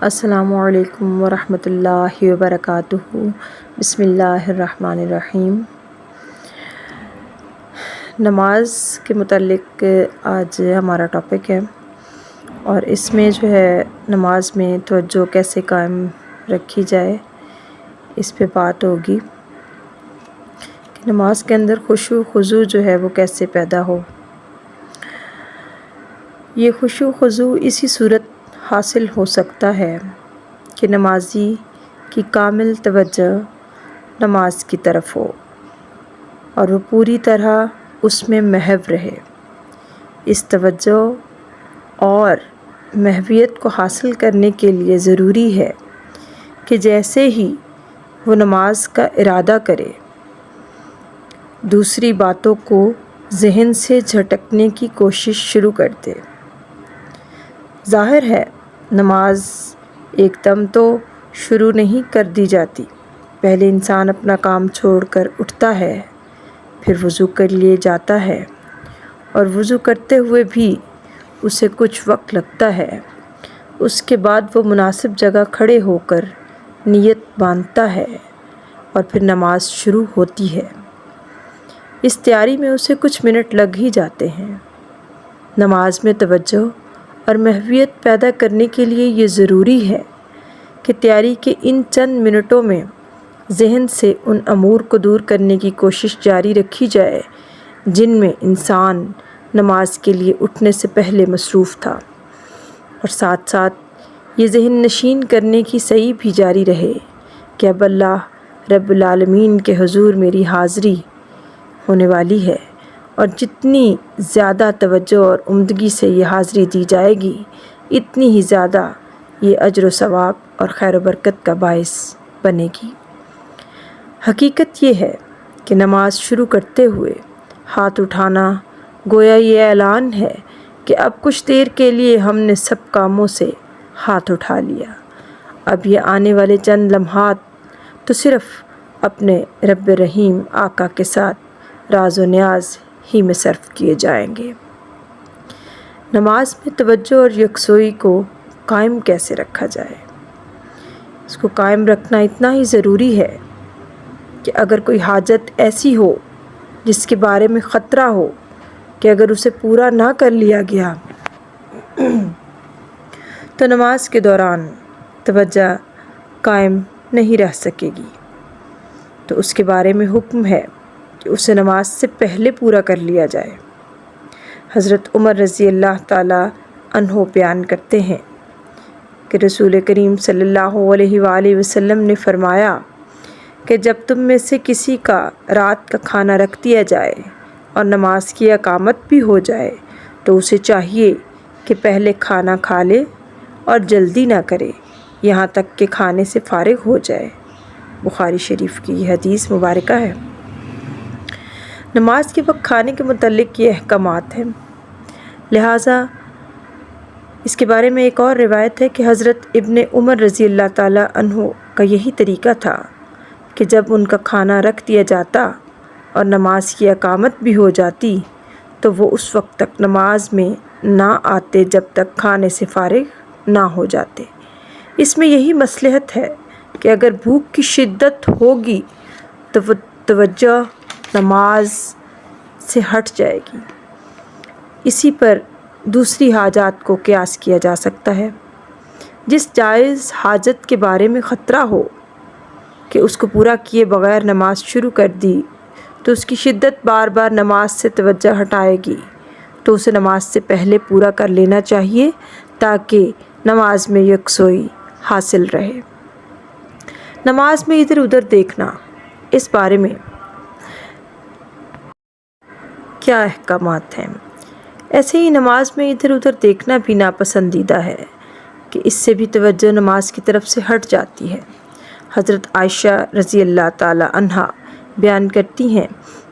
السلام علیکم ورحمۃ اللہ وبرکاتہ۔ بسم اللہ الرحمن الرحیم۔ نماز کے متعلق آج ہمارا ٹاپک ہے، اور اس میں جو ہے نماز میں توجہ کیسے قائم رکھی جائے اس پہ بات ہوگی کہ نماز کے اندر خشوع خضوع جو ہے وہ کیسے پیدا ہو۔ یہ خشوع خضوع اسی صورت حاصل ہو سکتا ہے کہ نمازی کی کامل توجہ نماز کی طرف ہو اور وہ پوری طرح اس میں محو رہے۔ اس توجہ اور محویت کو حاصل کرنے کے لیے ضروری ہے کہ جیسے ہی وہ نماز کا ارادہ کرے، دوسری باتوں کو ذہن سے جھٹکنے کی کوشش شروع کر دے۔ ظاہر ہے نماز ایک دم تو شروع نہیں کر دی جاتی، پہلے انسان اپنا کام چھوڑ کر اٹھتا ہے، پھر وضو کر لیے جاتا ہے، اور وضو کرتے ہوئے بھی اسے کچھ وقت لگتا ہے۔ اس کے بعد وہ مناسب جگہ کھڑے ہو کر نیت باندھتا ہے اور پھر نماز شروع ہوتی ہے۔ اس تیاری میں اسے کچھ منٹ لگ ہی جاتے ہیں۔ نماز میں توجہ اور محویت پیدا کرنے کے لیے یہ ضروری ہے کہ تیاری کے ان چند منٹوں میں ذہن سے ان امور کو دور کرنے کی کوشش جاری رکھی جائے جن میں انسان نماز کے لیے اٹھنے سے پہلے مصروف تھا، اور ساتھ ساتھ یہ ذہن نشین کرنے کی سعی بھی جاری رہے کہ اب اللہ رب العالمین کے حضور میری حاضری ہونے والی ہے، اور جتنی زیادہ توجہ اور عمدگی سے یہ حاضری دی جائے گی اتنی ہی زیادہ یہ اجر و ثواب اور خیر و برکت کا باعث بنے گی۔ حقیقت یہ ہے کہ نماز شروع کرتے ہوئے ہاتھ اٹھانا گویا یہ اعلان ہے کہ اب کچھ دیر کے لیے ہم نے سب کاموں سے ہاتھ اٹھا لیا، اب یہ آنے والے چند لمحات تو صرف اپنے رب رحیم آقا کے ساتھ راز و نیاز ہی میں صرف کیے جائیں گے۔ نماز میں توجہ اور یکسوئی کو قائم کیسے رکھا جائے؟ اس کو قائم رکھنا اتنا ہی ضروری ہے کہ اگر کوئی حاجت ایسی ہو جس کے بارے میں خطرہ ہو کہ اگر اسے پورا نہ کر لیا گیا تو نماز کے دوران توجہ قائم نہیں رہ سکے گی، تو اس کے بارے میں حکم ہے کہ اسے نماز سے پہلے پورا کر لیا جائے۔ حضرت عمر رضی اللہ تعالیٰ عنہ بیان کرتے ہیں کہ رسول کریم صلی اللہ علیہ وآلہ وسلم نے فرمایا کہ جب تم میں سے کسی کا رات کا کھانا رکھ دیا جائے اور نماز کی اقامت بھی ہو جائے تو اسے چاہیے کہ پہلے کھانا کھا لے اور جلدی نہ کرے یہاں تک کہ کھانے سے فارغ ہو جائے۔ بخاری شریف کی یہ حدیث مبارکہ ہے۔ نماز کے وقت کھانے کے متعلق یہ احکامات ہیں، لہٰذا اس کے بارے میں ایک اور روایت ہے کہ حضرت ابن عمر رضی اللہ تعالیٰ عنہ کا یہی طریقہ تھا کہ جب ان کا کھانا رکھ دیا جاتا اور نماز کی اقامت بھی ہو جاتی تو وہ اس وقت تک نماز میں نہ آتے جب تک کھانے سے فارغ نہ ہو جاتے۔ اس میں یہی مصلحت ہے کہ اگر بھوک کی شدت ہوگی تو وہ توجہ نماز سے ہٹ جائے گی۔ اسی پر دوسری حاجات کو قیاس کیا جا سکتا ہے۔ جس جائز حاجت کے بارے میں خطرہ ہو کہ اس کو پورا کیے بغیر نماز شروع کر دی تو اس کی شدت بار بار نماز سے توجہ ہٹائے گی، تو اسے نماز سے پہلے پورا کر لینا چاہیے تاکہ نماز میں یکسوئی حاصل رہے۔ نماز میں ادھر ادھر دیکھنا، اس بارے میں کیا احکامات ہیں؟ ایسے ہی نماز میں ادھر ادھر دیکھنا بھی ناپسندیدہ ہے کہ اس سے بھی توجہ نماز کی طرف سے ہٹ جاتی ہے۔ حضرت عائشہ رضی اللہ تعالی عنہا بیان کرتی ہیں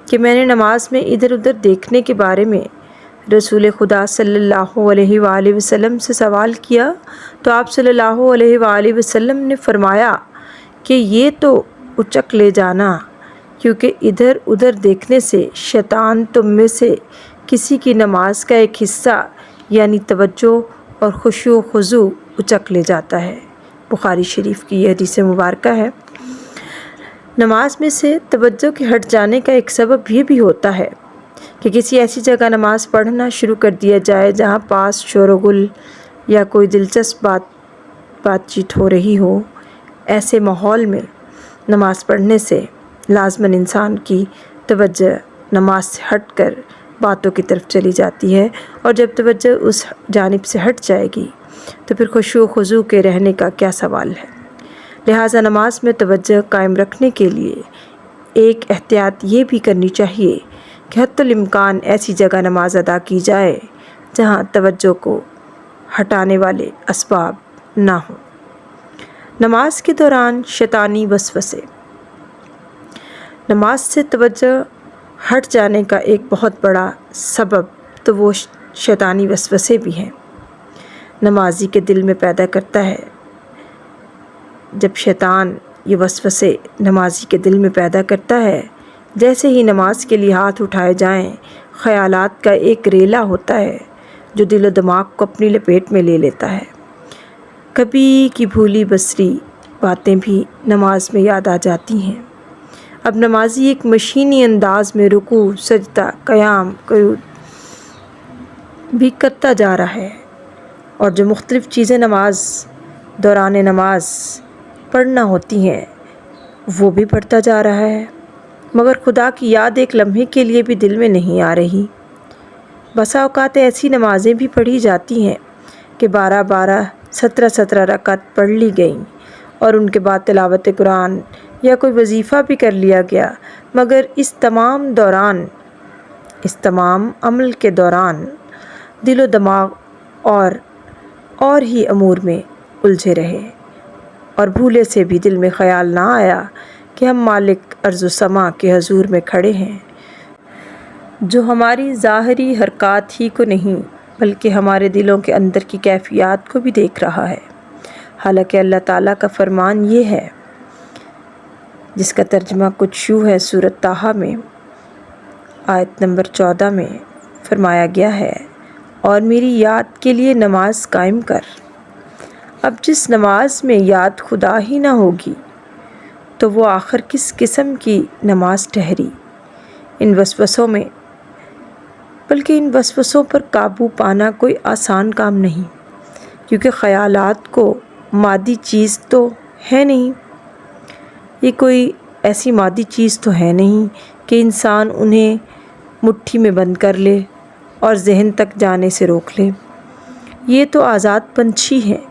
کہ میں نے نماز میں ادھر ادھر دیکھنے کے بارے میں رسول خدا صلی اللہ علیہ وآلہ وسلم سے سوال کیا تو آپ صلی اللہ علیہ وآلہ وسلم نے فرمایا کہ یہ تو اچک لے جانا، کیونکہ ادھر ادھر دیکھنے سے شیطان تم میں سے کسی کی نماز کا ایک حصہ یعنی توجہ اور خشوع و خضوع اچک لے جاتا ہے۔ بخاری شریف کی یہ حدیث مبارکہ ہے۔ نماز میں سے توجہ کے ہٹ جانے کا ایک سبب یہ بھی ہوتا ہے کہ کسی ایسی جگہ نماز پڑھنا شروع کر دیا جائے جہاں پاس شور و غل یا کوئی دلچسپ بات چیت ہو رہی ہو۔ ایسے ماحول میں نماز پڑھنے سے لازماً انسان کی توجہ نماز سے ہٹ کر باتوں کی طرف چلی جاتی ہے، اور جب توجہ اس جانب سے ہٹ جائے گی تو پھر خشوع و خضوع کے رہنے کا کیا سوال ہے۔ لہٰذا نماز میں توجہ قائم رکھنے کے لیے ایک احتیاط یہ بھی کرنی چاہیے کہ حتی الامکان ایسی جگہ نماز ادا کی جائے جہاں توجہ کو ہٹانے والے اسباب نہ ہوں۔ نماز کے دوران شیطانی وسوسے۔ نماز سے توجہ ہٹ جانے کا ایک بہت بڑا سبب تو وہ شیطانی وسوسے بھی ہیں۔ نمازی کے دل میں پیدا کرتا ہے۔ جب شیطان یہ وسوسے نمازی کے دل میں پیدا کرتا ہے، جیسے ہی نماز کے لیے ہاتھ اٹھائے جائیں، خیالات کا ایک ریلا ہوتا ہے جو دل و دماغ کو اپنی لپیٹ میں لے لیتا ہے۔ کبھی کی بھولی بسری باتیں بھی نماز میں یاد آ جاتی ہیں۔ اب نمازی ایک مشینی انداز میں رکوع، سجدہ، قیام، قعود بھی کرتا جا رہا ہے، اور جو مختلف چیزیں دوران نماز پڑھنا ہوتی ہیں وہ بھی پڑھتا جا رہا ہے، مگر خدا کی یاد ایک لمحے کے لیے بھی دل میں نہیں آ رہی۔ بسا اوقات ایسی نمازیں بھی پڑھی جاتی ہیں کہ 12 17 رکعت پڑھ لی گئیں اور ان کے بعد تلاوت قرآن یا کوئی وظیفہ بھی کر لیا گیا، مگر اس تمام عمل کے دوران دل و دماغ اور ہی امور میں الجھے رہے، اور بھولے سے بھی دل میں خیال نہ آیا کہ ہم مالک ارض و سما کے حضور میں کھڑے ہیں، جو ہماری ظاہری حرکات ہی کو نہیں بلکہ ہمارے دلوں کے اندر کی کیفیات کو بھی دیکھ رہا ہے۔ حالانکہ اللہ تعالیٰ کا فرمان یہ ہے، جس کا ترجمہ کچھ یوں ہے۔ سورۃ طٰہٰ میں آیت نمبر 14 میں فرمایا گیا ہے، اور میری یاد کے لیے نماز قائم کر۔ اب جس نماز میں یاد خدا ہی نہ ہوگی تو وہ آخر کس قسم کی نماز ٹھہری۔ ان وسوسوں پر قابو پانا کوئی آسان کام نہیں، کیونکہ خیالات کو مادی چیز تو ہے نہیں، یہ کوئی ایسی مادی چیز تو ہے نہیں کہ انسان انہیں مٹھی میں بند کر لے اور ذہن تک جانے سے روک لے۔ یہ تو آزاد پنچھی ہیں،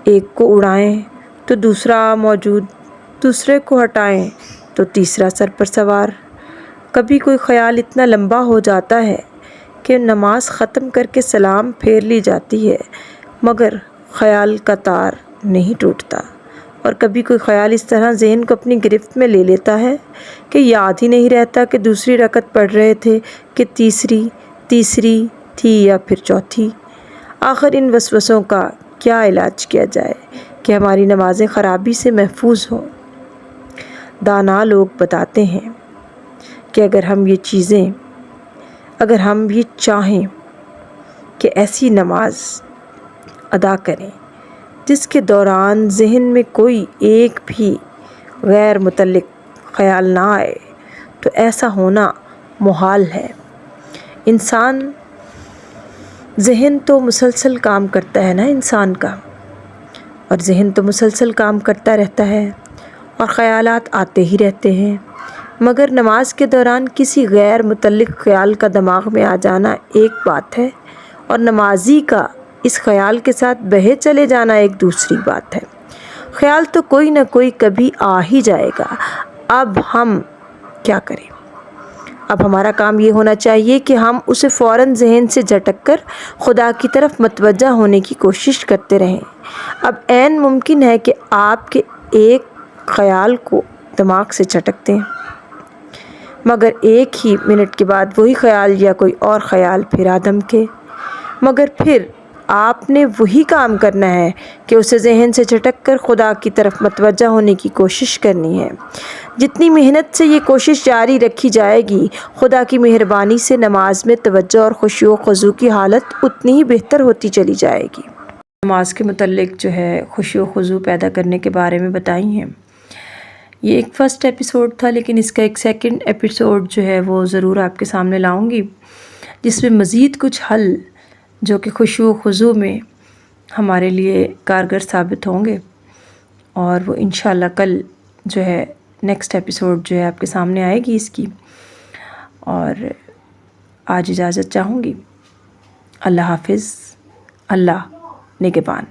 ایک کو اڑائیں تو دوسرا موجود، دوسرے کو ہٹائیں تو تیسرا سر پر سوار۔ کبھی کوئی خیال اتنا لمبا ہو جاتا ہے کہ نماز ختم کر کے سلام پھیر لی جاتی ہے، مگر خیال کا تار نہیں ٹوٹتا، اور کبھی کوئی خیال اس طرح ذہن کو اپنی گرفت میں لے لیتا ہے کہ یاد ہی نہیں رہتا کہ دوسری رکعت پڑھ رہے تھے کہ تیسری تھی یا پھر چوتھی۔ آخر ان وسوسوں کا کیا علاج کیا جائے کہ ہماری نمازیں خرابی سے محفوظ ہوں؟ دانا لوگ بتاتے ہیں کہ اگر ہم یہ چاہیں کہ ایسی نماز ادا کریں جس کے دوران ذہن میں کوئی ایک بھی غیر متعلق خیال نہ آئے، تو ایسا ہونا محال ہے۔ ذہن تو مسلسل کام کرتا ہے نا انسان کا، اور ذہن تو مسلسل کام کرتا رہتا ہے اور خیالات آتے ہی رہتے ہیں، مگر نماز کے دوران کسی غیر متعلق خیال کا دماغ میں آ جانا ایک بات ہے، اور نمازی کا اس خیال کے ساتھ بہے چلے جانا ایک دوسری بات ہے۔ خیال تو کوئی نہ کوئی کبھی آ ہی جائے گا، اب ہم کیا کریں؟ اب ہمارا کام یہ ہونا چاہیے کہ ہم اسے فوراً ذہن سے جھٹک کر خدا کی طرف متوجہ ہونے کی کوشش کرتے رہیں۔ اب عین ممکن ہے کہ آپ کے ایک خیال کو دماغ سے جھٹک دیں، مگر ایک ہی منٹ کے بعد وہی خیال یا کوئی اور خیال پھر آ دھمکے، مگر پھر آپ نے وہی کام کرنا ہے کہ اسے ذہن سے جھٹک کر خدا کی طرف متوجہ ہونے کی کوشش کرنی ہے۔ جتنی محنت سے یہ کوشش جاری رکھی جائے گی، خدا کی مہربانی سے نماز میں توجہ اور خشوع و خضوع کی حالت اتنی ہی بہتر ہوتی چلی جائے گی۔ نماز کے متعلق جو ہے خشوع و خضوع پیدا کرنے کے بارے میں بتائی ہیں۔ یہ ایک فرسٹ ایپیسوڈ تھا، لیکن اس کا ایک سیکنڈ ایپیسوڈ جو ہے وہ ضرور آپ کے سامنے لاؤں گی، جس میں مزید کچھ حل جو کہ خشوع و خضوع میں ہمارے لیے کارگر ثابت ہوں گے، اور وہ انشاءاللہ کل جو ہے نیکسٹ ایپیسوڈ جو ہے آپ کے سامنے آئے گی اس کی۔ اور آج اجازت چاہوں گی۔ اللہ حافظ، اللہ نگہبان۔